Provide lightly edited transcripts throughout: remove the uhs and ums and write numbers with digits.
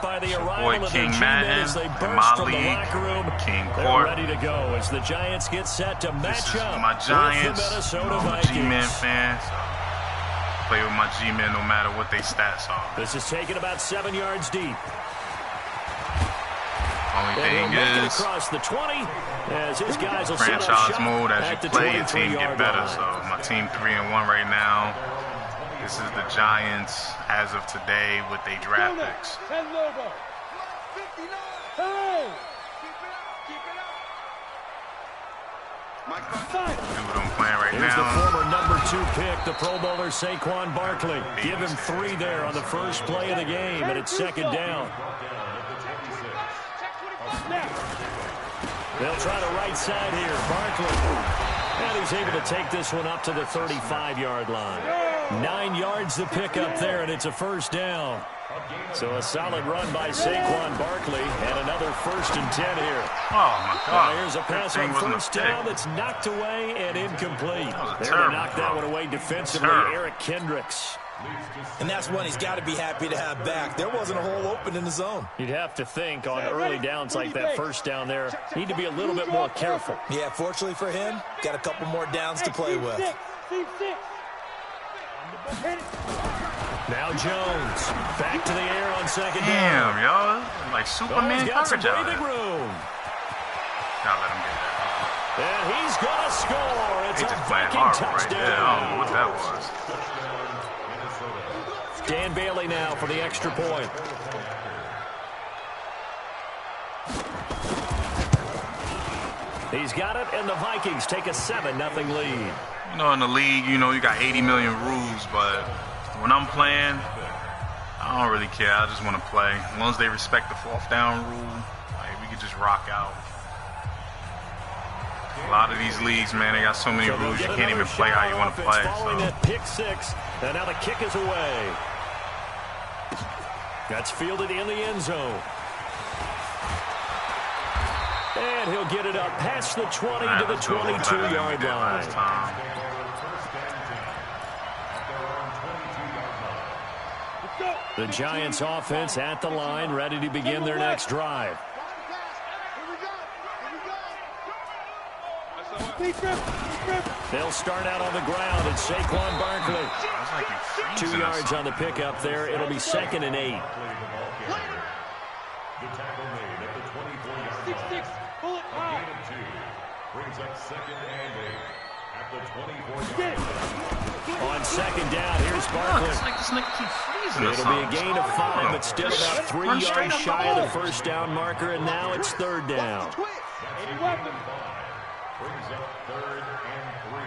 by the Boy arrival of their King Madden as they in burst my from the league. locker room. King They're Court. ready to go as the Giants get set to match up My Giants. with the Minnesota I'm a Vikings. G-Man fan. So play with my G-Men no matter what they stats are. This is taken about 7 yards deep. Only thing is, across the 20 as his guys will franchise mode, as you play, your team get better. Line. So my team 3-1 right now. This is the Giants as of today with their draft picks. Do what I'm playing right Here's now. the former number 2 pick, the Pro Bowler Saquon Barkley. Give him 3 there on the first play of the game, and it's second down. They'll try the right side here. Barkley. And he's able to take this one up to the 35-yard line. 9 yards to pick up there, and it's a first down. So a solid run by Saquon Barkley, and another 1st and 10 here. Oh, my God. Now here's a pass on first down that's knocked away and incomplete. There to knock that one away defensively, Eric Kendricks. And that's one he's got to be happy to have back. There wasn't a hole open in the zone. You'd have to think on early downs like that first down there, need to be a little bit more careful. Yeah, fortunately for him, got a couple more downs to play with. Now Jones, back to the air on second down. Damn, y'all. Like Superman He's got some coverage out breathing there. room. Gotta let him get that. And he's going to score. It's They a just playing Viking hard right touchdown. there. I don't know what that was. Dan Bailey now for the extra point. He's got it, and the Vikings take a 7-0 lead. You know, in the league, you know, you got 80 million rules, but when I'm playing, I don't really care. I just want to play. As long as they respect the 4th down rule, like, we could just rock out. A lot of these leagues, man, they got so many rules you can't even play how you want to play. Following that pick 6, and now the kick is away. That's fielded in the end zone. And he'll get it up past the 20 to the 22-yard line. The Giants offense at the line, ready to begin their next drive. They'll start out on the ground, and Saquon Barkley. 2 yards on the pickup there. It'll be 2nd and 8. The tackle made at the 24-yard line. Brings up 2nd and 8 at the 24-yard line. On second down, here's Barkley. It's like this nigga keep freezing. It'll be a gain of 5, but still about 3 yards shy of the first down marker, and now it's 3rd down. Brings up 3rd and 3.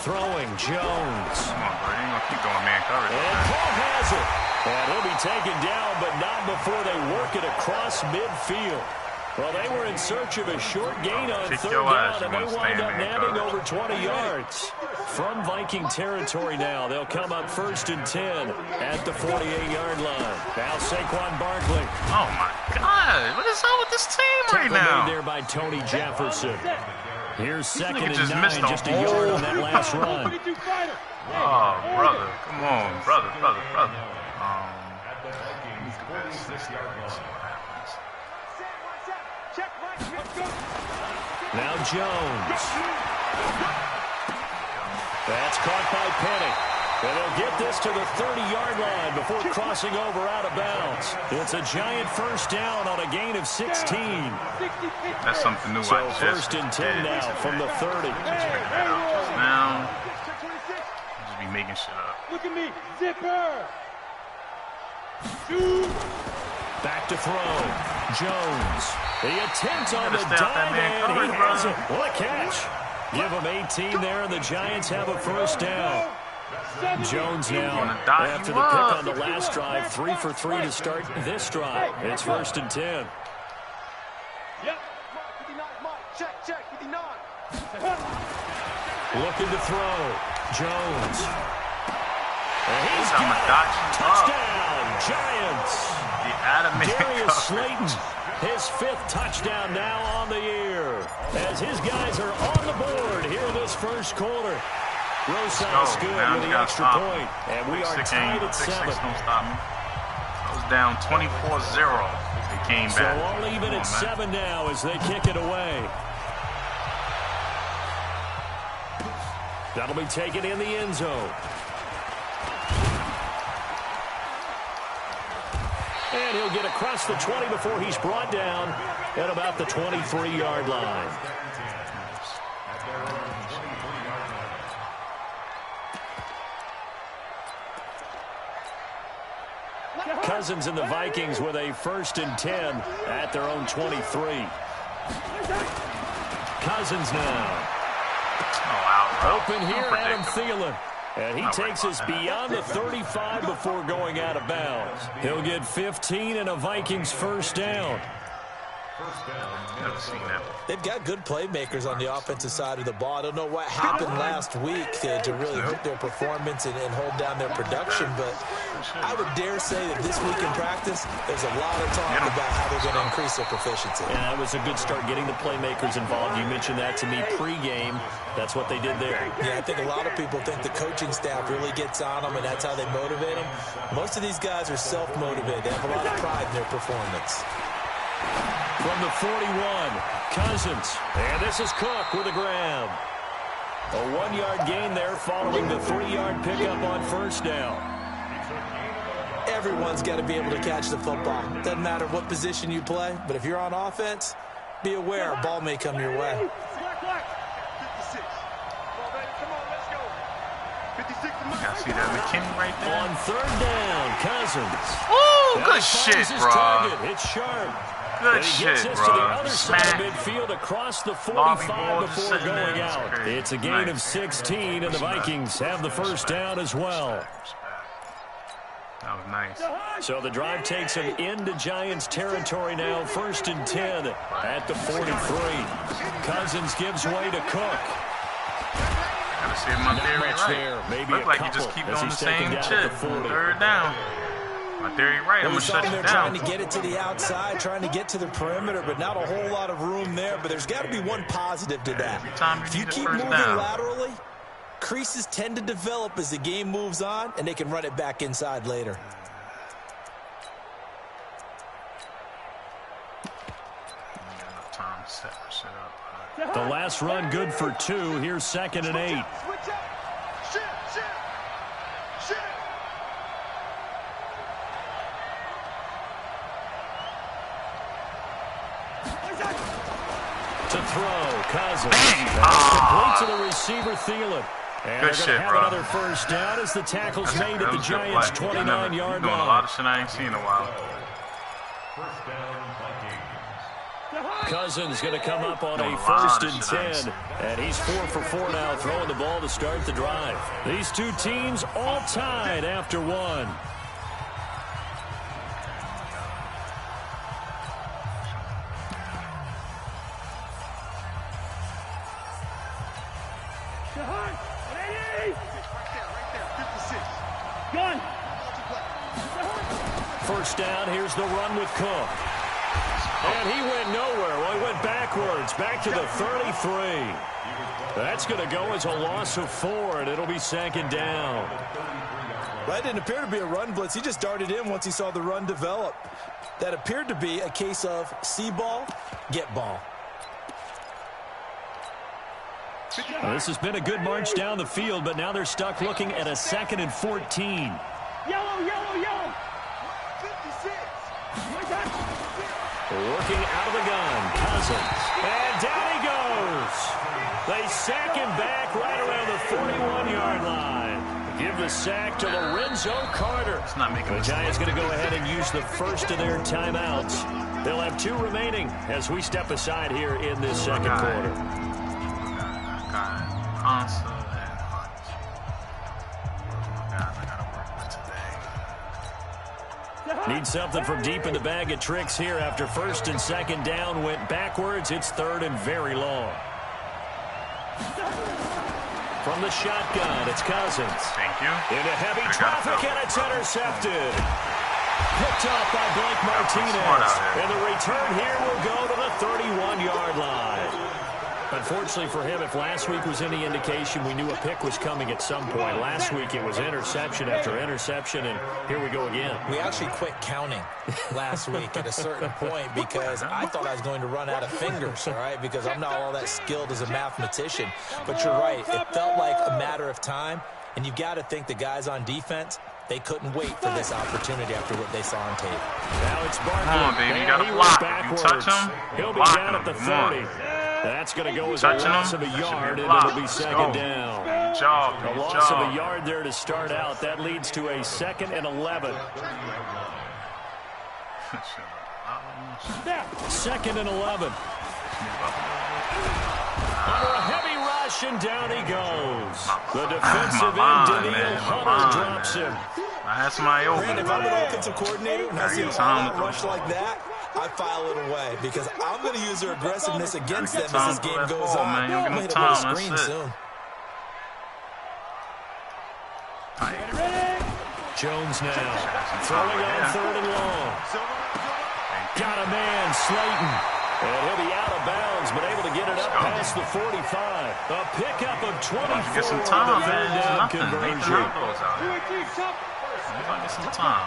Throwing Jones. Come on, bro. You ain't gonna keep going man coverage. And Paul has it. And he'll be taken down, but not before they work it across midfield. Well, they were in search of a short gain on 3rd down, and they wind up nabbing over 20 yards. From Viking territory now, they'll come up 1st and 10 at the 48-yard line. Now Saquon Barkley. Oh, my God. What is up with this team right now? Made there by Tony Jefferson. Here's 2nd and 9, just just a yard on that last run. Oh, brother. Come on, brother. Now Jones. That's caught by Penny. And they'll get this to the 30-yard line before crossing over out of bounds. It's a giant first down on a gain of 16. That's something new. So 1st and 10 now from the 30. Now, just be making shit up. Look at me, zipper. Back to throw. Jones. The attempt on the stay out that dive, man and he coverage, has bro. it. What a catch. Give him 18 there, and the Giants have a first down. Jones now, after the pick on the last drive, 3 for 3 to start this drive. It's 1st and 10. Looking to throw. Jones. And he's got it. Touchdown, Giants. Darius Slayton, his 5th touchdown now on the year. As his guys are on the board here in this first quarter. Rosales good with the extra point. And we are tied at 7. Don't stop me. I was down 24-0. They came back. So all even at 7 now as they kick it away. That'll be taken in the end zone. And he'll get across the 20 before he's brought down at about the 23-yard line. Cousins and the Vikings with a 1st and 10 at their own 23. Cousins now. Open here, Adam Thielen. And he takes us beyond the 35 before going out of bounds. He'll get 15 and a Vikings 1st down. They've got good playmakers on the offensive side of the ball. I don't know what happened last week to really hurt their performance and hold down their production, but I would dare say that this week in practice, there's a lot of talk about how they're going to increase their proficiency. And that was a good start getting the playmakers involved. You mentioned that to me pregame. That's what they did there. Yeah, I think a lot of people think the coaching staff really gets on them, and that's how they motivate them. Most of these guys are self-motivated. They have a lot of pride in their performance. From the 41, Cousins. And this is Cook with a grab. A 1-yard gain there following the 3-yard pickup on 1st down. Everyone's got to be able to catch the football. Doesn't matter what position you play, but if you're on offense, be aware a ball may come your way. See that McKinney right there? On 3rd down, Cousins. Oh, good shit, bro. It's sharp. Good shit, bro. To the other side of midfield across the 45 before going out. It's a gain of 16, and the Vikings have the 1st down as well. That was nice. So the drive takes them into Giants territory now. 1st and 10 at the 43. Cousins gives way to Cook. Gotta see my theory right. There. Maybe look like you just keep doing the same shit. 3rd down. My theory right. I'm going to shut you down. Trying to get it to the outside, trying to get to the perimeter, but not a whole lot of room there. But there's got to be one positive to that. If you keep moving laterally, creases tend to develop as the game moves on, and they can run it back inside later. The last run good for 2. Here's 2nd and 8. To throw, Cousins. Complete to the receiver, Thielen. And good shit, bro. Another 1st down as the tackle's made at the Giants' 29-yard line. Doing a lot of shit I ain't seen in a while. Cousins going to come up on a 1st and 10, and he's 4 for 4 now, throwing the ball to start the drive. These two teams all tied after 1. First down, here's the run with Cook. And he went nowhere. Well, he went backwards, back to the 33. That's going to go as a loss of 4, and it'll be 2nd down. That didn't appear to be a run blitz. He just darted in once he saw the run develop. That appeared to be a case of see ball, get ball. Well, this has been a good march down the field, but now they're stuck looking at a 2nd and 14. Yellow. Working out of the gun, Cousins. And down he goes. They sack him back right around the 41-yard line. Give the sack to Lorenzo Carter. It's not making the Giants going to go ahead and use the first of their timeouts. They'll have 2 remaining as we step aside here in this 2nd quarter. Need something from deep in the bag of tricks here after 1st and 2nd down went backwards. It's 3rd and very long. From the shotgun, it's Cousins. Thank you. Into heavy traffic, and it's intercepted. Picked up by Blake Martinez. And the return here will go to the 31-yard line. Unfortunately for him, if last week was any indication, we knew a pick was coming at some point. Last week it was interception after interception, and here we go again. We actually quit counting last week at a certain point because I thought I was going to run out of fingers, all right, because I'm not all that skilled as a mathematician. But you're right. It felt like a matter of time, and you've got to think the guys on defense, they couldn't wait for this opportunity after what they saw on tape. Now it's Barkley. Come on, baby. You got to block. If you touch him, he'll be block down him. at the Come 30. on. That's going to go as a loss of a yard, and it'll be second down. Good job. A loss of a yard there to start out. That leads to a 2nd and 11. 2nd and 11. Under a heavy rush, and down he goes. The defensive end, Daniil Hunter, drops him. I had somebody open. Brandon, if I'm an offensive coordinator and I see a rush like that, I file it away because I'm going to use their aggressiveness against them as this game goes on. Man, I'm going to hit them with a screen soon. Jones now throwing on 3rd and long. Got a man, Slayton. And he'll be out of bounds, but able to get it up past the 45. A pickup of 24. Get some time, man. Down Nothing. conversion. Get some time.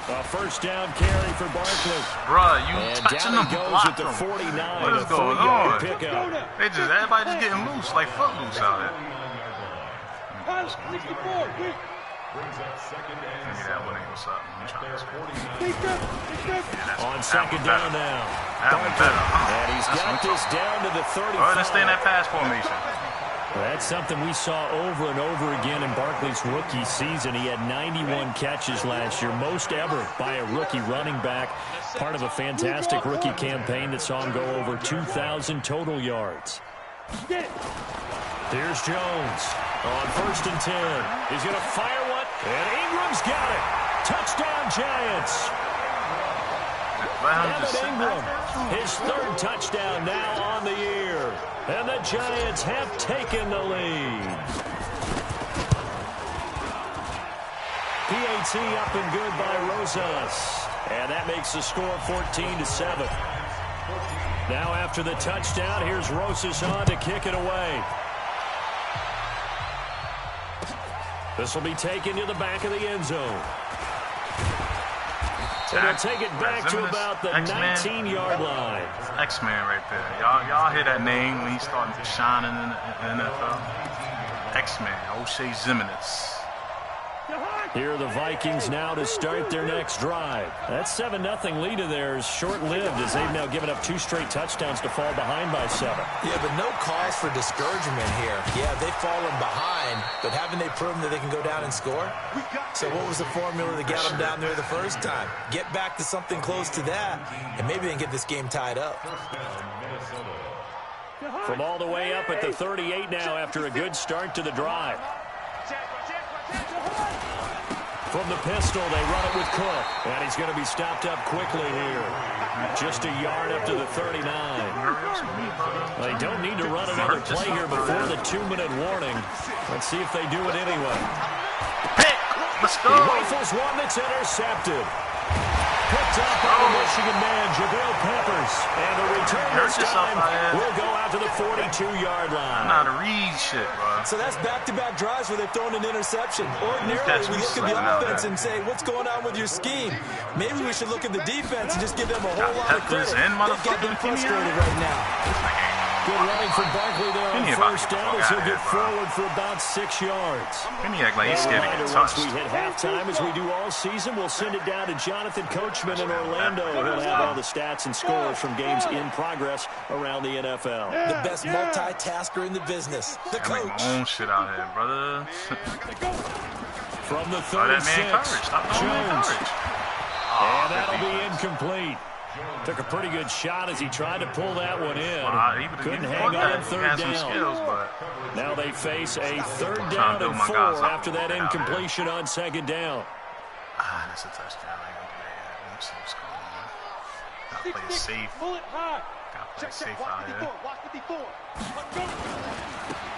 A 1st down carry for Barkley. Bruh, you and touching down them, he goes block at the 49. What is going on? Pickup. Everybody just getting loose, like foot loose out here. On 2nd down now. Barkley. And he's got this down to the 35. All right, let's stay in that pass formation. That's something we saw over and over again in Barkley's rookie season. He had 91 catches last year, most ever by a rookie running back. Part of a fantastic rookie campaign that saw him go over 2,000 total yards. Here's Jones on 1st and 10. He's going to fire one, and Ingram's got it. Touchdown, Giants. Evan Ingram, his 3rd touchdown now on the year. And the Giants have taken the lead. PAT up and good by Rosas. And that makes the score 14-7. Now after the touchdown, here's Rosas on to kick it away. This will be taken to the back of the end zone. And they'll take it back to about the 19-yard line. X-Man right there. Y'all hear that name when he's starting shining in the NFL? X-Man, O'Shea Zimenez. Here are the Vikings now to start their next drive. That 7-0 lead of theirs short-lived as they've now given up 2 straight touchdowns to fall behind by 7. Yeah, but no cause for discouragement here. Yeah, they've fallen behind, but haven't they proven that they can go down and score? So what was the formula to get them down there the first time? Get back to something close to that, and maybe they can get this game tied up. From all the way up at the 38 now after a good start to the drive. From the pistol, they run it with Cook. And he's going to be stopped up quickly here. Just a yard up to the 39. They don't need to run another play here before the 2-minute warning. Let's see if they do it anyway. Pick! Let's go! He rifles one that's intercepted. Picked up by the Michigan man, Jabril Peppers. And the return this time will go out to the 42-yard line. Not a read shit, bro. So that's back-to-back drives where they've thrown an interception. Ordinarily, we look at the offense and say, what's going on with your scheme? Maybe we should look at the defense and just give them a whole lot of credit. They've got them frustrated right now. Good running from Barkley there on 1st down as he'll get forward for about 6 yards. He act like he's scared to get touched. Once we hit halftime, as we do all season, we'll send it down to Jonathan Coachman in Orlando. He'll have all the stats and scores from games in progress around the NFL. The best multitasker in the business, the coach. I make my own shit out here, brother. From the 36, Jones. And that'll be incomplete. Took a pretty good shot as he tried to pull that one in. Couldn't hang on 3rd down. Now they face a 3rd down and 4 after that incompletion on 2nd down. That's a touchdown. I ain't gonna do that yet. Let me see what's going on. Gotta play it safe. Gotta play it safe out here.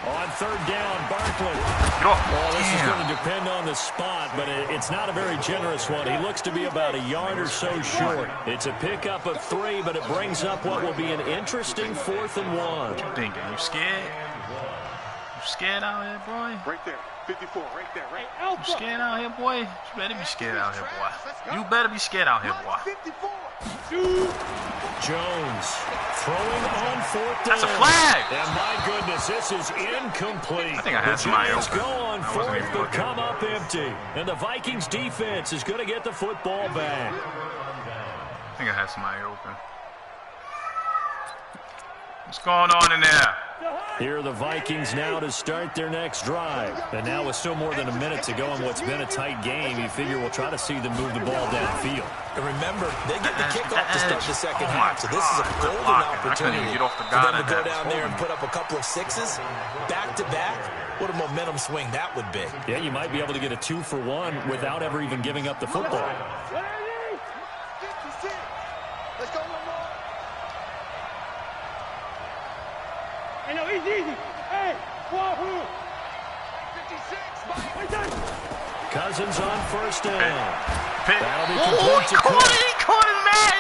On third down. Barkley. Well, this is going to depend on the spot, but it's not a very generous one. He looks to be about a yard or so short. It's a pickup of 3, but it brings up what will be an interesting 4th and 1. What you thinking? You scared? You scared out here, boy? Right there. 54, right there, right. You scared out here, boy? You better be scared out here, boy. You better be scared out here, boy. Jones throwing on 4th down. That's a flag. And my goodness, this is incomplete. I think I had somebody open. Go on 4th, but come up empty. And the Vikings defense is going to get the football back. I think I had somebody open. What's going on in there? Here are the Vikings now to start their next drive. And now with still more than a minute to go in what's been a tight game, you figure we'll try to see them move the ball downfield. And remember, they get the kickoff to start the second half, so this is a golden opportunity for them to go down there and put up a couple of 6s back-to-back. What a momentum swing that would be. Yeah, you might be able to get a 2-for-1 without ever even giving up the football. Let's go one more. Hey, no, easy. Hey, wahoo. 56, Cousins on 1st down. That'll be complete to Court. He caught it, man.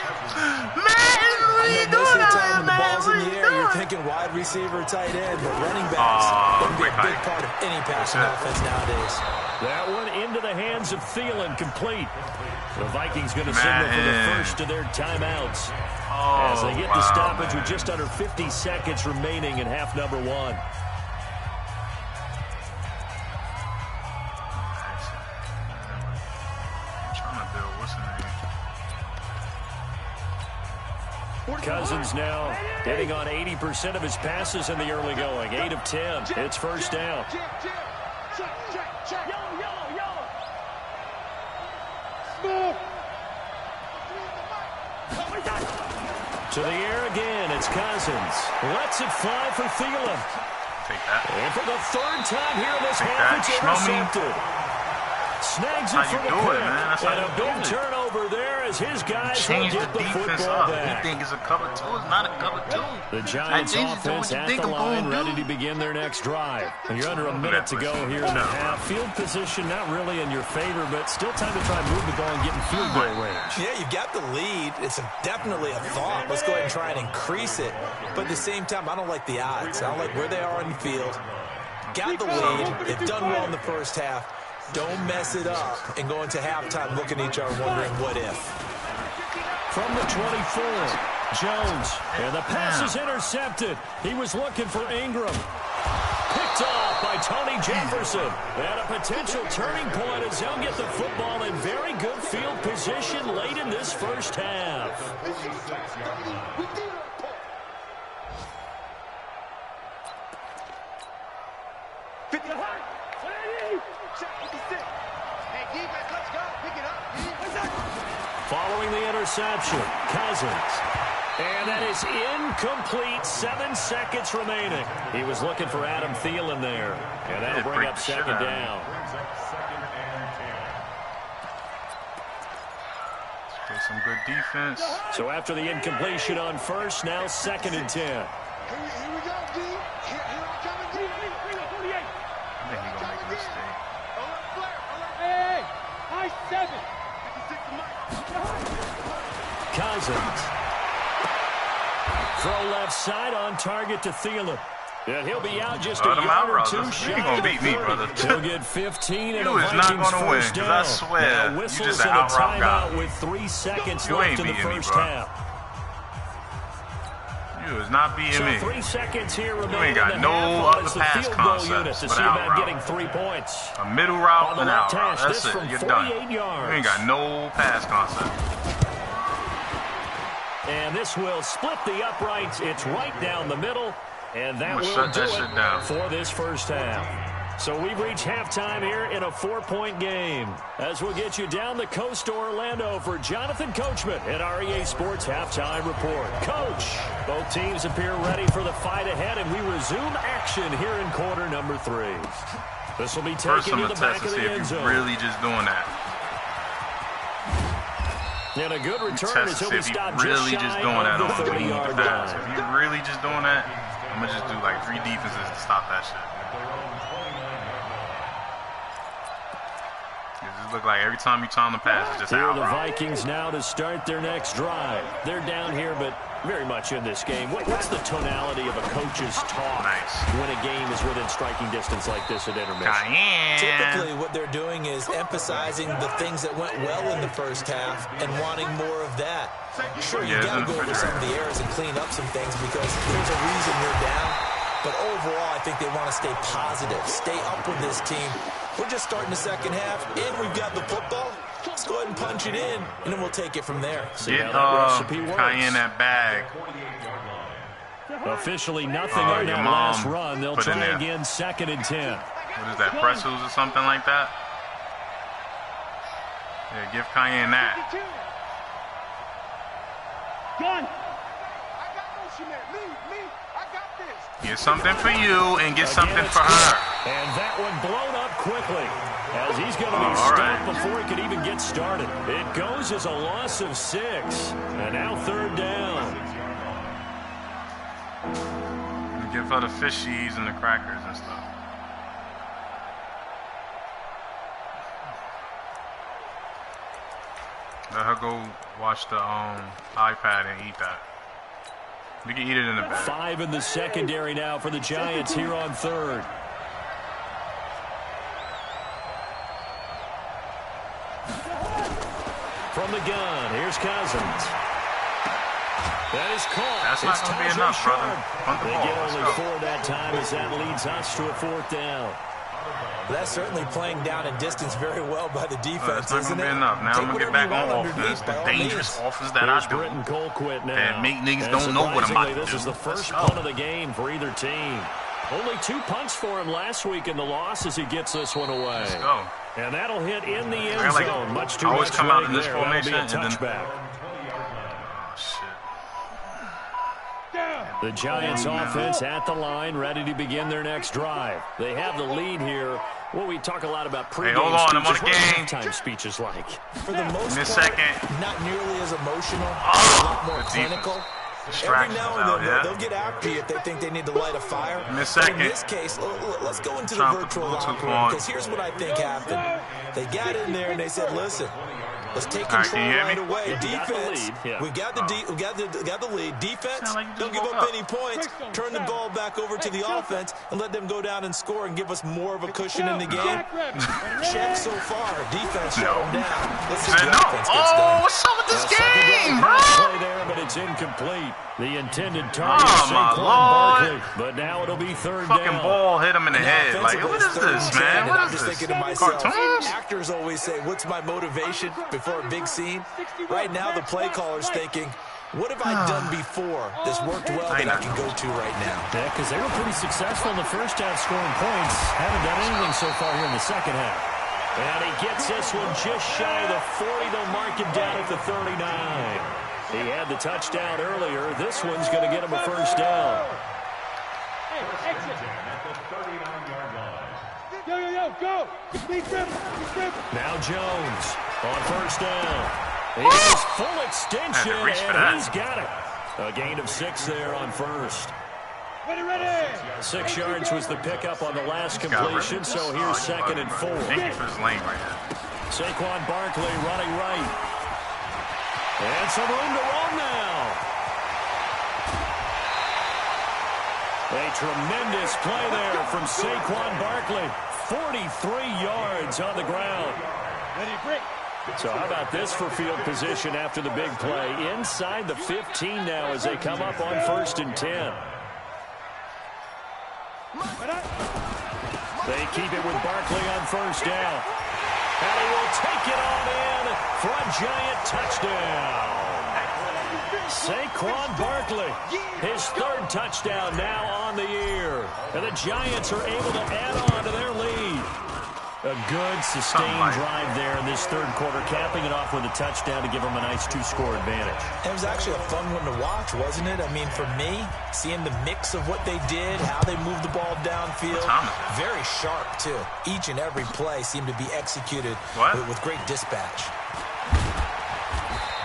Man, what are you doing out there, man? The ball's in the air. You're thinking wide receiver, tight end, but running backs can be a big part of any passing offense nowadays. That one into the hands of Thielen, complete. The Vikings going to signal for the first of their timeouts as they get the stoppage with just under 50 seconds remaining in half number 1. Cousins now hitting on 80% of his passes in the early going. 8 of 10. It's 1st down. To the air again. It's Cousins. Lets it fly for Thielen. Take that. And for the 3rd time here in this half, it's intercepted. Snags it for the pick. And a big turnover there as his guys will get the football back. You think it's a cover 2? It's not a cover 2. The Giants offense at the line ready to begin their next drive. And you're under a minute to go here in the half. Field position not really in your favor, but still time to try and move the ball and get in field goal range. Yeah, you've got the lead. It's definitely a thought. Let's go ahead and try and increase it. But at the same time, I don't like the odds. I don't like where they are on the field. Got the lead. They've done well in the first half. Don't mess it up and go into halftime looking at each other wondering what if. From the 24, Jones. And the pass is intercepted. He was looking for Ingram. Picked off by Tony Jefferson. And a potential turning point as they'll get the football in very good field position late in this first half. Following the interception, Cousins. And that is incomplete. 7 seconds remaining. He was looking for Adam Thielen there. And that'll bring up 2nd down. Play some good defense. So after the incompletion on 1st, now 2nd and 10. Here we go, D. Here I come again. I think he's going to make a mistake. Hey, high 7. Cousins. Throw left side on target to Thielen. And he'll be out just a yard or 2 shot. You ain't going to beat me, brother. He'll get 15 and you is not going to win, because I swear you just an out-route guy. With 3 seconds you left ain't in the beating first me, bro. half. You is not beating me. 3 seconds here remaining. You ain't got no other pass concepts to but see out about route. getting 3 points. A middle route and out route. That's it. You're done. Yards. You ain't got no pass concept. And this will split the uprights. It's right down the middle. And that will shut do that shit down for this first half. So we've reached halftime here in a 4-point game. As we'll get you down the coast to Orlando for Jonathan Coachman at REA Sports Halftime Report. Coach, both teams appear ready for the fight ahead, and we resume action here in quarter number 3. This will be taken to the back of the end zone. Really just doing that. And a good return as he'll be stopped really just doing that of on the the 30-yard pass. line. If you really just doing that, I'm gonna just do like 3 defenses to stop that shit. It just look like every time you try to pass, it's just here out. Here are the Vikings now to start their next drive. They're down here, but very much in this game. What's the tonality of a coach's talk when a game is within striking distance like this at intermission? Typically, what they're doing is emphasizing the things that went well in the first half and wanting more of that. Sure, you got to go over some of the errors and clean up some things because there's a reason you're down. But overall, I think they want to stay positive, stay up with this team. We're just starting the second half, and we've got the football. Let's go ahead and punch it in, and then we'll take it from there. Get Cayenne that bag. Officially nothing on that last run. They'll try again, 2nd and 10. What is that, pretzels or something like that? Yeah, give Cayenne that. Gun. Get something for you and get something for her. And that one blown up quickly as he's going to be stopped before he could even get started. It goes as a loss of 6. And now 3rd down. Give her the fishies and the crackers and stuff. Let her go watch the iPad and eat that. We can eat it in the bag. 5 in the secondary now for the Giants here on 3rd. From the gun, here's Cousins. That is caught. That's not going to be enough, brother. They get only 4 that time as that leads us to a 4th down. That's certainly playing down in distance very well by the defense, isn't it? Enough. Now I'm going to get back on offense. The dangerous offense that I do. And make niggas don't know what I'm about to do. This is the first punt of the game for either team. Only 2 punts for him last week in the loss as he gets this one away. Let's go. And that'll hit in the end zone. Much too I always much come out in this formation and then touchback. Oh, shit. The Giants offense at the line, ready to begin their next drive. They have the lead here. Well, we talk a lot about pregame hold on, I'm on the game. Time speeches like. For the most part, not nearly as emotional, a lot more clinical. Every now and then, they'll get after you if they think they need to light a fire. In this case, let's go into the virtual locker room, because here's what I think happened. They got in there and they said, listen, let's take control right away. Defense, we got the lead. Defense, don't give up any points. Turn the ball back over to the offense and let them go down and score and give us more of a cushion in the game. Check so far. Defense shut them down. Let's see if the offense gets done. What's up with this game, bro? Play there, but it's incomplete. The intended target is Saquon Barkley, but now it'll be 3rd down. Fucking ball hit him in the head. Like, what is this, man? What is this? Cartoons? Actors always say, what's my motivation before a big scene? Right now, the play caller's thinking, what have I done before that's worked well that I can go to right now? Yeah, because they were pretty successful in the first half scoring points. Haven't done anything so far here in the second half. And he gets this one just shy of the 40. They'll mark him down at the 39. He had the touchdown earlier. This one's going to get him a 1st down. Hey, exit. Yo, go. Complete dribble. Now Jones on 1st down. He goes full extension, and he's got it. A gain of 6 there on 1st. Ready. 6 yards was the pickup on the last completion, so here's 2nd and 4. Thank you for this lane right here. Saquon Barkley running right. And some room to run now. A tremendous play there from Saquon Barkley. 43 yards on the ground. Ready, break. So how about this for field position after the big play? Inside the 15 now as they come up on 1st and 10. They keep it with Barkley on 1st down. And he will take it on in for a giant touchdown. Saquon Barkley, his 3rd touchdown now on the year. And the Giants are able to add on to their lead. A good, sustained drive there in this 3rd quarter, capping it off with a touchdown to give them a nice 2-score advantage. It was actually a fun one to watch, wasn't it? I mean, for me, seeing the mix of what they did, how they moved the ball downfield, very sharp, too. Each and every play seemed to be executed with great dispatch.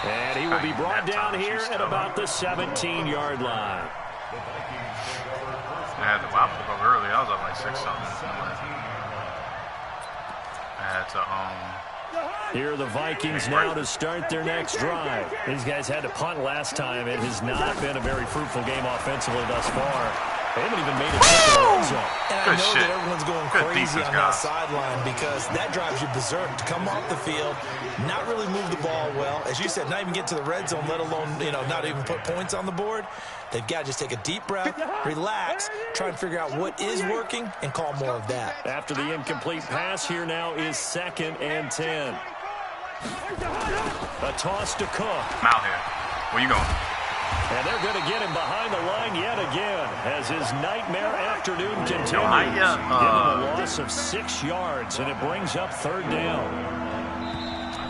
And he will be brought down here at about the 17-yard line. I pulled up early. I was up like 6 something. I had to Here are the Vikings now to start their next drive. These guys had to punt last time. It has not been a very fruitful game offensively thus far. They haven't even made it to the red zone. And I know that everyone's going crazy on that sideline because that drives you berserk to come off the field, not really move the ball well. As you said, not even get to the red zone, let alone, not even put points on the board. They've got to just take a deep breath, relax, try and figure out what is working, and call more of that. After the incomplete pass, here now is 2nd and 10. A toss to Cook. I'm out here. Where you going? And they're going to get him behind the line yet again as his nightmare afternoon continues. Give him a loss of 6 yards, and it brings up 3rd down.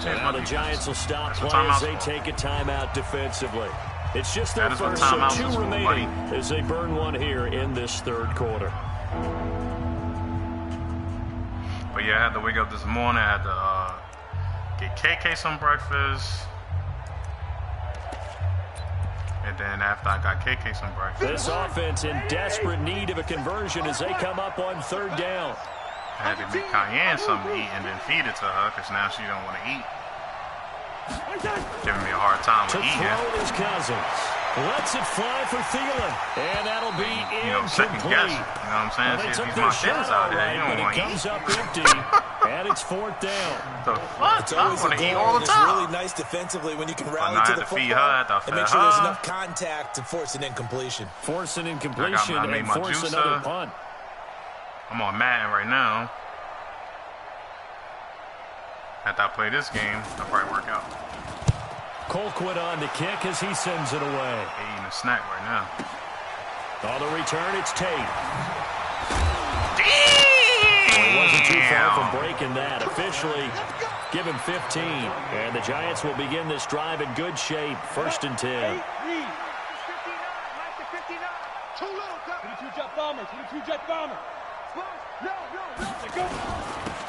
And now the Giants will stop play as they take a timeout defensively. It's just their first, so 2 remaining as they burn one here in this 3rd quarter. But yeah, I had to wake up this morning. I had to get KK some breakfast. And then after I got KK some breakfast. This offense in desperate need of a conversion as they come up on 3rd down. I had to make Cayenne something to eat and then feed it to her because now she don't want to eat. Giving me a hard time with eating. To throw his Cousins. Lets it fly for Thielen. And that'll be second guess. You know what I'm saying? Well, see if these my kids out there. You don't want to eat. Comes up empty. And it's 4th down. The fuck? It's always I want to eat all the time. It's really nice defensively when you can rally to the football and make sure there's enough contact to force an incompletion. Force an incompletion and force another punt. I'm on Madden right now. After I play this game, I'll probably work out. Colquitt on the kick as he sends it away. Eating a snack right now. On the return, it's Tate. Damn! Well, he wasn't too far from breaking that. Officially, give him 15. And the Giants will begin this drive in good shape. 1st and 10. 22 jet bomber, 22 jet bomber.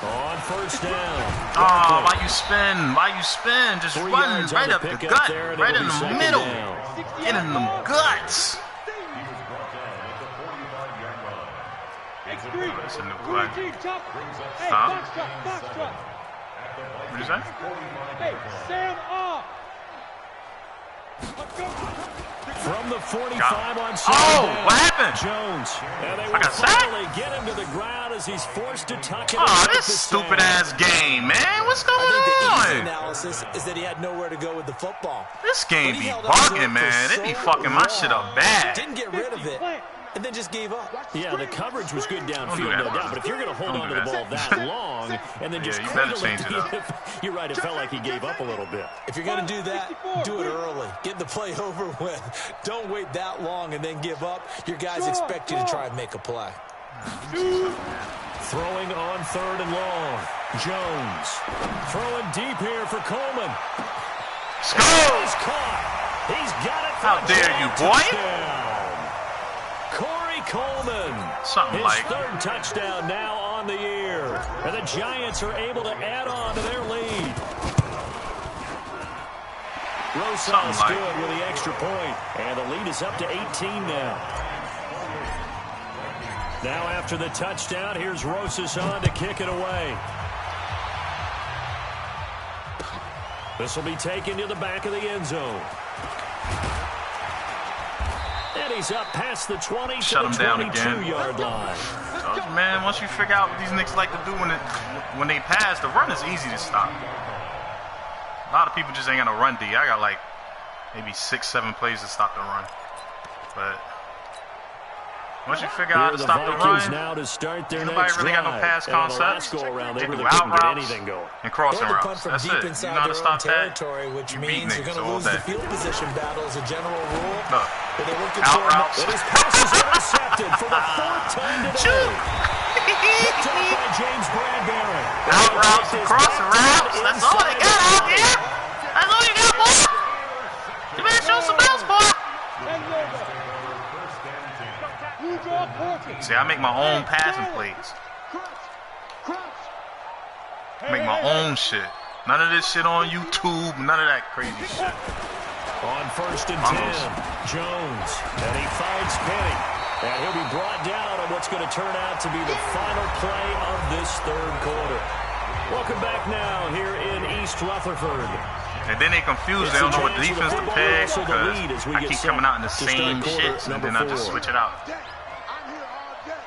On 1st down. Oh, why you spin? Why you spin? Just run right up the gut, right in the middle. Get in them guts. That's a new play. Huh? What did you say? Hey, Sam off. From the 45 on 2nd down. What happened? Jones. And they will finally get him to the ground as he's forced to tuck it. Oh, this stupid-ass game, man. What's going on? The easy analysis is that he had nowhere to go with the football. This game be bugging, man. It be fucking my shit up bad. Didn't get rid of it. And then just gave up. Yeah, the coverage was good downfield, no doubt. But if you're going to hold on to the ball that long and then just cradle it, you're right, it felt like he gave up a little bit. If you're going to do that, do it early. Get the play over with. Don't wait that long and then give up. Your guys expect you to try and make a play. Throwing on 3rd and long. Jones. Throwing deep here for Coleman. Score! He's caught. He's got it. How dare you, boy? Coleman, something his like 3rd touchdown now on the year. And the Giants are able to add on to their lead. Rosas good with the extra point. And the lead is up to 18 now. Now after the touchdown, here's Rosas on to kick it away. This will be taken to the back of the end zone. And he's up past the 20 to the 22-yard line. Told you, man, once you figure out what these niggas like to do when they pass, the run is easy to stop. A lot of people just ain't got no run D. I got like maybe 6-7 plays to stop the run. But once you figure out how to stop the run, now to start their nobody really got no pass concepts. They do out routes and crossing routes. That's it. You know how to stop that? Which you beat means you're going to lose the field position battle as a general rule. Look, out routes. His pass is intercepted for the 4th time today. Picked up by James Bradbury. Out routes and crossing routes. That's all they got out here. That's all you got, boy. You better show some else, boy. See, I make my own passing plays. I make my own shit. None of this shit on YouTube. None of that crazy shit. On 1st and 10, Jones. And he finds Penny. And he'll be brought down on what's going to turn out to be the final play of this third quarter. Welcome back now here in East Rutherford. And then they confused. They don't know what defense to pick because I keep coming out in the same shit, and then I just switch it out. I'm here all day.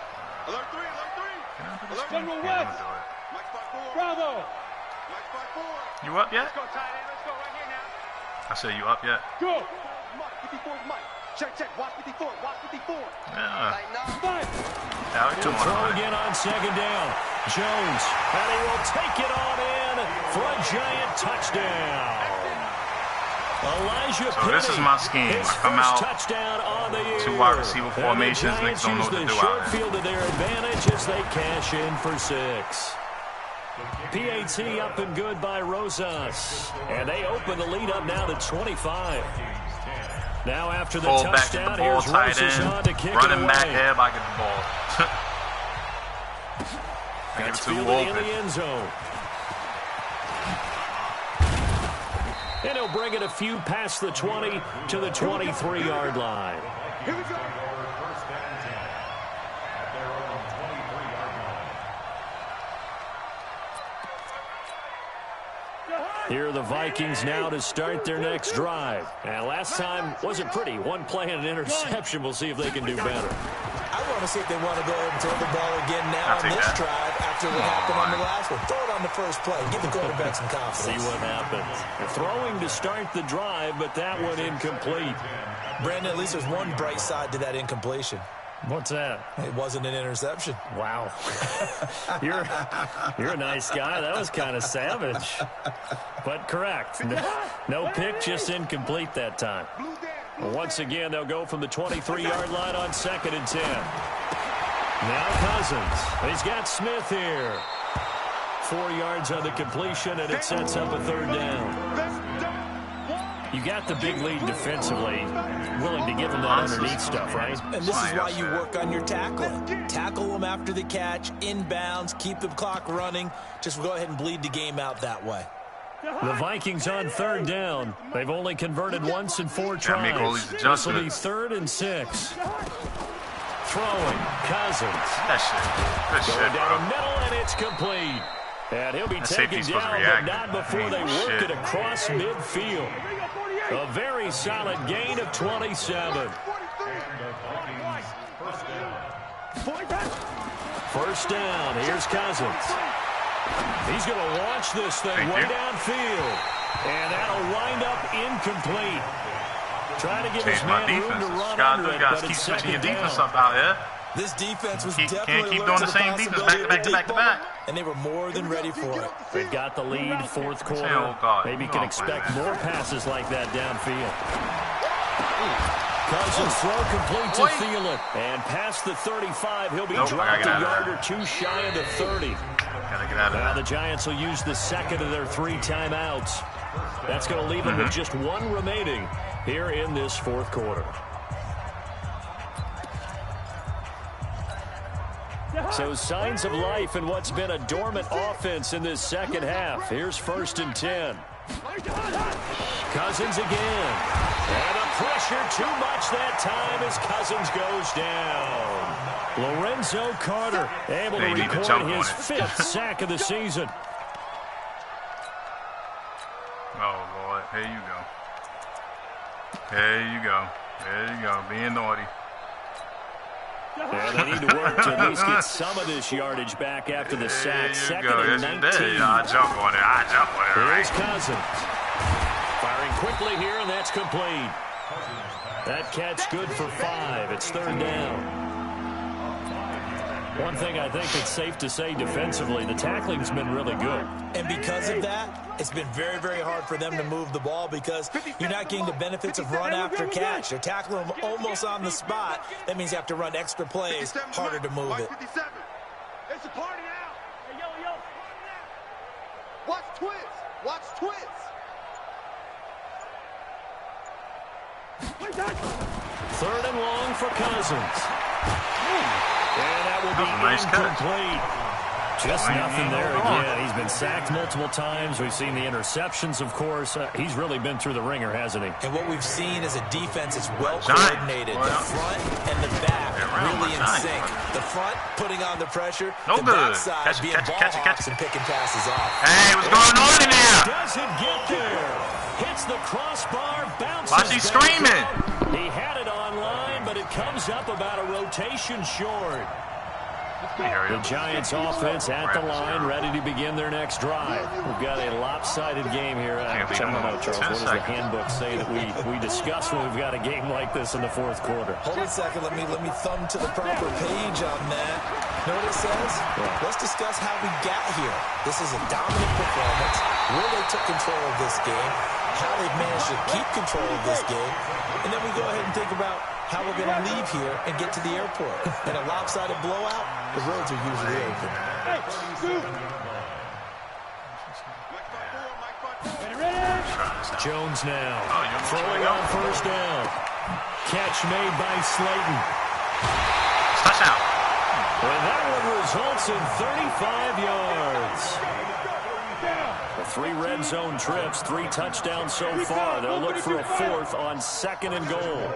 Alert 3, alert 3. Alert General 3. West. Mike spot 4. Bravo. Mike spot 4. You up yet? Let's go, tight end. Let's go right here now. I said, you up yet? Go. Mike, 54 is Mike. Check. Watch 54. Watch 54. Yeah. Like, nah. Five. To throw again on second down. Jones, and he will take it on in for a giant touchdown. Elijah So this is my scheme. I come out, touchdown on the year. 2 wide receiver formations. Niggas don't know what to do out there. Field to their advantage as they cash in for 6. PAT up and good by Rosas. And they open the lead up now to 25. Now after the Fullback touchdown, get the ball here's tight Rosas on to end. kick Running it back, away. everybody get the ball. I give it That's to fielded in Wolfen. the end zone. And he'll bring it a few past the 20 to the 23-yard line. Here we go. First and 10 at their own 23-yard line. Here are the Vikings now to start their next drive. And last time wasn't pretty. One play and an interception. We'll see if they can do better. I want to see if they want to go ahead and throw the ball again now on this drive after what happened on the last one. Throw it on the first play. Give the quarterback some confidence. See what happens. Throwing to start the drive, but that one incomplete. Brandon, at least there's one bright side to that incompletion. What's that? It wasn't an interception. Wow. You're a nice guy. That was kind of savage. But correct. No pick, just incomplete that time. Once again, they'll go from the 23-yard line on 2nd and 10. Now Cousins. He's got Smith here. 4 yards on the completion, and it sets up a third down. You got the big lead defensively. Willing to give them that underneath stuff, right? And this is why you work on your tackling. Tackle them after the catch, inbounds, keep the clock running. Just go ahead and bleed the game out that way. The Vikings on 3rd down. They've only converted once in 4 tries. Make all these This will be adjustments. 3rd and 6. Throwing, Cousins. That shit. Good Going shit, down the bro. middle, and it's complete. And he'll be That taken safety's supposed to down, react. but not before they Holy work shit. it across midfield. A very solid gain of 27. First down. Here's Cousins. He's going to launch this thing way downfield. And that'll wind up incomplete. Trying to give his Change my man room defense. to run Guys, under you it, guys but keep it's switching your second defense down. up out here. This defense was Can't definitely keep alert doing to the same defense possibility back to of a back to deep back. ball, and they were more than ready for it. They've got the lead, fourth quarter. Oh, God. Maybe You can don't expect play that. more passes like that downfield. Cousins throw complete to Thielen. And past the 35, he'll be Nope, I dropped gotta a get out of yard or two shy of the 30. Gotta get out of Now there. the Giants will use the second of their 3 timeouts. That's going to leave them with just 1 remaining here in this fourth quarter. So signs of life in what's been a dormant offense in this second half. Here's 1st and 10. Cousins again. And the pressure too much that time as Cousins goes down. Lorenzo Carter able They to need to record jump on his it. 5th sack of the season. Oh, Lord. Here you go. There you go. There you go. Being naughty. Yeah, they need to work to at least get some of this yardage back after the sack. There you 2nd go. and Yes, you 19. did. I jump on it. I jump on it. Here's Right. Cousins. Firing quickly here, and that's complete. That catch good for 5. It's 3rd down. One thing I think it's safe to say defensively, the tackling's been really good. And because of that, it's been very, very hard for them to move the ball because you're not getting the benefits of run after catch. They're tackling them almost on the spot. That means you have to run extra plays, harder to move it. It's a party now. Hey, yo. Watch twins. Watch twins. 3rd and long for Cousins. And that will be Nice catch. incomplete. Just nothing there again. He's been sacked multiple times. We've seen the interceptions, of course. He's really been through the ringer, hasn't he? And what we've seen is a defense that's well coordinated. The front and the back really in sync. The front putting on the pressure. The backside being ball hawks and picking passes off. Hey, what's going on in there? Doesn't get there. Hits the crossbar, bounces. Why is he screaming? He had it online, but it comes up about a rotation short. The Giants offense at the line, ready to begin their next drive. We've got a lopsided game here. I don't know, Charles, what does the handbook say that we discuss when we've got a game like this in the fourth quarter? Hold on a second. Let me thumb to the proper page on that. Know what it says? Yeah. Let's discuss how we got here. This is a dominant performance, where they took control of this game, how they've managed to keep control of this game, and then we go ahead and think about how we're going to leave here and get to the airport. In a lopsided blowout, the roads are usually open. Jones now. Throwing on first down. Catch made by Slayton. Touchdown. And that one results in 35 yards. The 3 red zone trips, 3 touchdowns so far. They'll look for a 4th on 2nd and goal.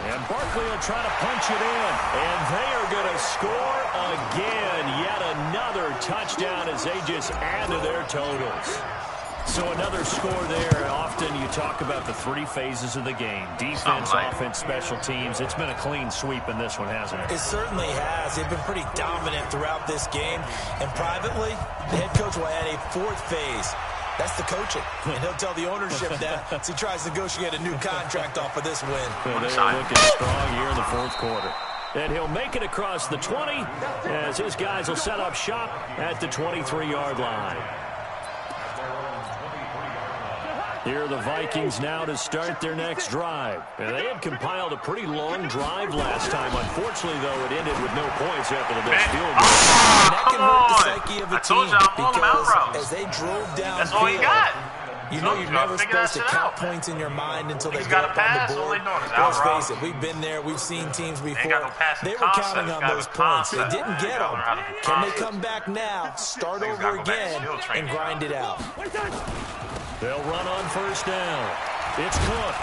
And Barkley will try to punch it in. And they are going to score again. Yet another touchdown as they just add to their totals. So another score there. Often you talk about the 3 phases of the game. Defense, offense, special teams. It's been a clean sweep in this one, hasn't it? It certainly has. They've been pretty dominant throughout this game. And privately, the head coach will add a 4th phase. That's the coaching. And he'll tell the ownership that as he tries to negotiate a new contract off of this win. Well, they are looking strong here in the 4th quarter. And he'll make it across the 20 as his guys will set up shop at the 23-yard line. Here are the Vikings now to start their next drive. And they had compiled a pretty long drive last time. Unfortunately, though, it ended with no points after the missed field goal. And that can hurt the psyche of a team because as they drove down that's all you got. You know you're never supposed to count points in your mind until they go up on the board. Let's face it, we've been there. We've seen teams before. They were counting on those points. They didn't get them. Can they come back now, start over again, and grind it out? They'll run on first down. It's Cook.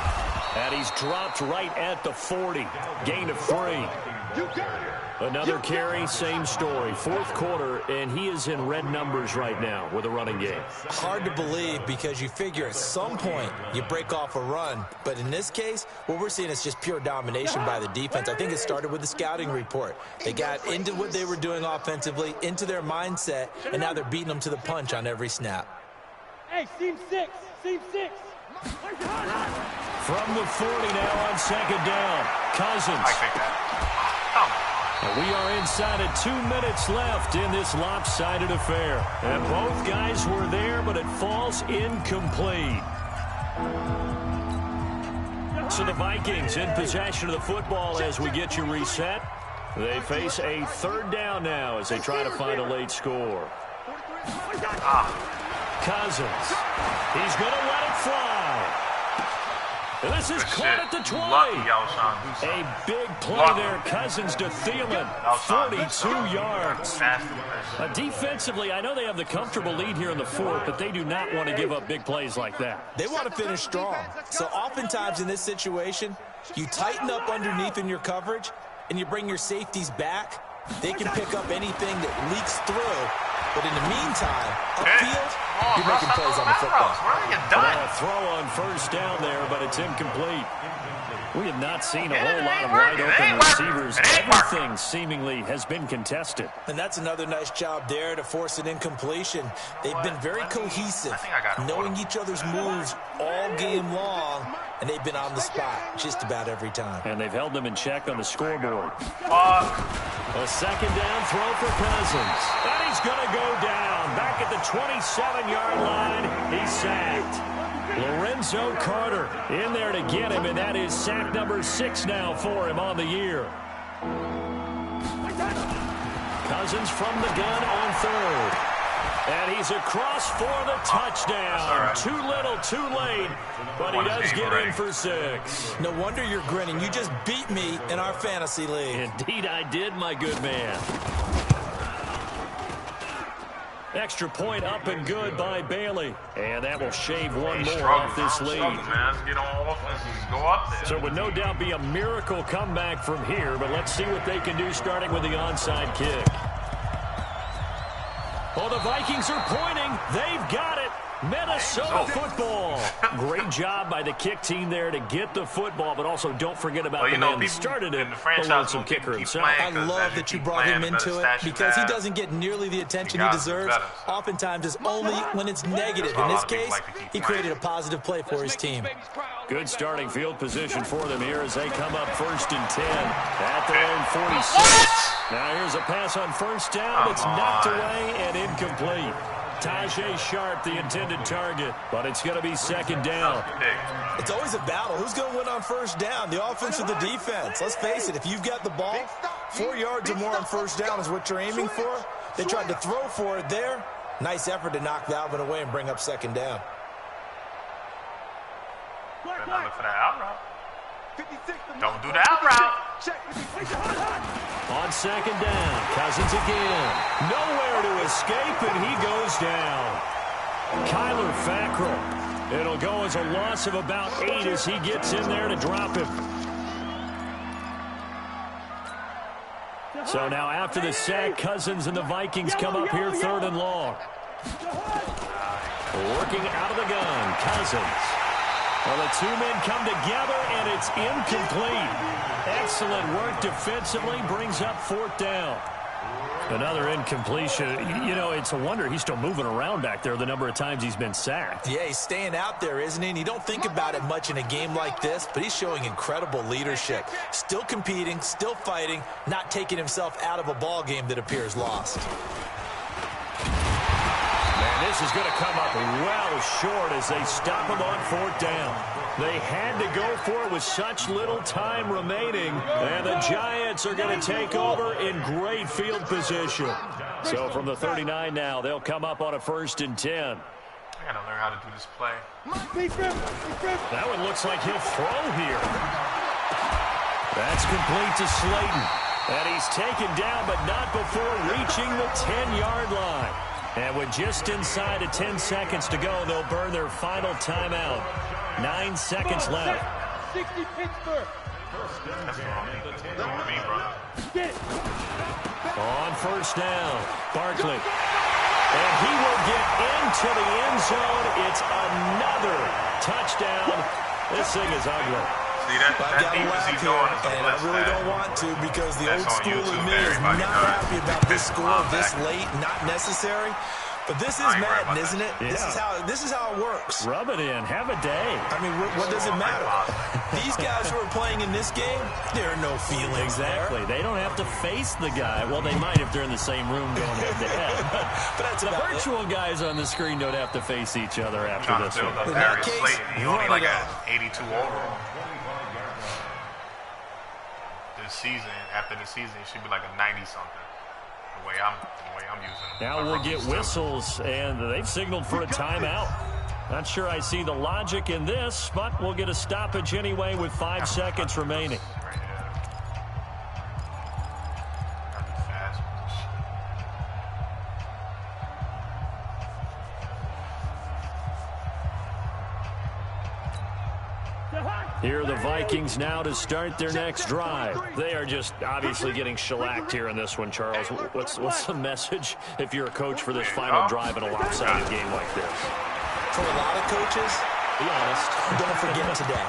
And he's dropped right at the 40. Gain of 3. Another carry, same story. 4th quarter, and he is in red numbers right now with a running game. Hard to believe because you figure at some point you break off a run. But in this case, what we're seeing is just pure domination by the defense. I think it started with the scouting report. They got into what they were doing offensively, into their mindset, and now they're beating them to the punch on every snap. Hey, seam 6. Seam 6. From the 40 now on 2nd down. Cousins. I think that. We are inside of 2 minutes left in this lopsided affair. And both guys were there, but it falls incomplete. So the Vikings in possession of the football as we get you reset. They face a 3rd down now as they try to find a late score. Cousins. He's going to let it fly. This is caught at the 20. A big play there. Cousins to Thielen. 42 yards. Defensively, I know they have the comfortable lead here in the 4th, but they do not want to give up big plays like that. They want to finish strong. So oftentimes in this situation, you tighten up underneath in your coverage, and you bring your safeties back. They can pick up anything that leaks through. But in the meantime, upfield, you're making plays on the football. A throw on first down there, but it's incomplete. We have not seen a whole lot of wide-open receivers. Everything seemingly has been contested. And that's another nice job there to force an incompletion. They've been very cohesive, knowing each other's moves all game long, and they've been on the spot just about every time. And they've held them in check on the scoreboard. A 2nd down throw for Cousins. And he's going to go down. Back at the 27-yard line, he's sacked. Lorenzo Carter in there to get him, and that is sack number 6 now for him on the year. Cousins from the gun on 3rd. And he's across for the touchdown. Right. Too little, too late, but he does get in for 6. No wonder you're grinning. You just beat me in our fantasy league. Indeed I did, my good man. Extra point up and good by Bailey. And that will shave one more off this lead. Man. Get on offense and go up there. So it would no doubt be a miracle comeback from here, but let's see what they can do starting with the onside kick. Oh, the Vikings are pointing. They've got it. Minnesota football. Great job by the kick team there to get the football, but also don't forget about the man that started it, the lonesome kicker himself. I love that you brought him into it because he doesn't get nearly the attention he deserves. Oftentimes it's only when it's negative. In this case, he created a positive play for his team. Good starting field position for them here as they come up 1st and 10 at their own 46. Now here's a pass on first down. It's knocked away and incomplete. Tajay Sharp, the intended target, but it's going to be 2nd down. It's always a battle. Who's going to win on first down, the offense or the defense? Let's face it, if you've got the ball, 4 yards or more on first down is what you're aiming for. They tried to throw for it there. Nice effort to knock Valvin away and bring up 2nd down. Look for that out route. Don't do that route. On 2nd down, Cousins again. Nowhere to escape, and he goes down. Kyler Fackrell. It'll go as a loss of about 8 as he gets in there to drop him. So now after the sack, Cousins and the Vikings come up here 3rd and long. Working out of the gun, Cousins. Well, the 2 men come together, and it's incomplete. Excellent work defensively, brings up 4th down. Another incompletion. You know, it's a wonder he's still moving around back there the number of times he's been sacked. Yeah, he's staying out there, isn't he? And you don't think about it much in a game like this, but he's showing incredible leadership. Still competing, still fighting, not taking himself out of a ball game that appears lost. Man, this is going to come up well short as they stop him on 4th down. They had to go for it with such little time remaining, and the Giants are going to take over in great field position. So from the 39 now, they'll come up on a 1st and 10. I got to learn how to do this play. That one looks like he'll throw here. That's complete to Slayton. And he's taken down, but not before reaching the 10-yard line. And with just inside of 10 seconds to go, they'll burn their final timeout. 9 seconds left. 60 Pittsburgh. That's wrong. On 1st down, Barkley. And he will get into the end zone. It's another touchdown. This thing is ugly. See that defense he's doing is and I really don't want to because the old school in me is not happy about this score this late, not necessary. But this is Madden, isn't it? Yeah. This is how it works. Rub it in. Have a day. I mean, what does it matter? These guys who are playing in this game, there are no feelings Exactly. there. They don't have to face the guy. Well, they might if they're in the same room going head-to-head. But that's The about virtual guys on the screen don't have to face each other after this one. In that case, he only run like it an out. 82 overall. This season, after the season, it should be like a 90-something. The way I'm using it. Now we'll get whistles, and they've signaled for a timeout. Not sure I see the logic in this, but we'll get a stoppage anyway with 5 seconds remaining. Right here. Gotta be fast with this shit. Here are the Vikings now to start their next drive. They are just obviously getting shellacked here in this one, Charles. What's the message if you're a coach for this final drive in a lopsided game like this? For a lot of coaches, Be honest. don't forget today.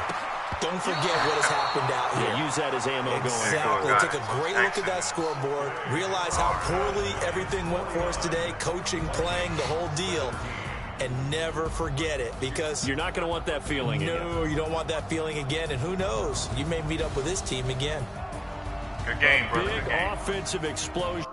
Don't forget what has happened out here. Yeah, use that as ammo going Exactly. forward. Take a great look at that scoreboard. Realize how poorly everything went for us today. Coaching, playing, the whole deal. And never forget it because You're not going to want that feeling again. no, you don't want that feeling again. And who knows? You may meet up with this team again. Good game, bro. Big Good game. offensive explosion.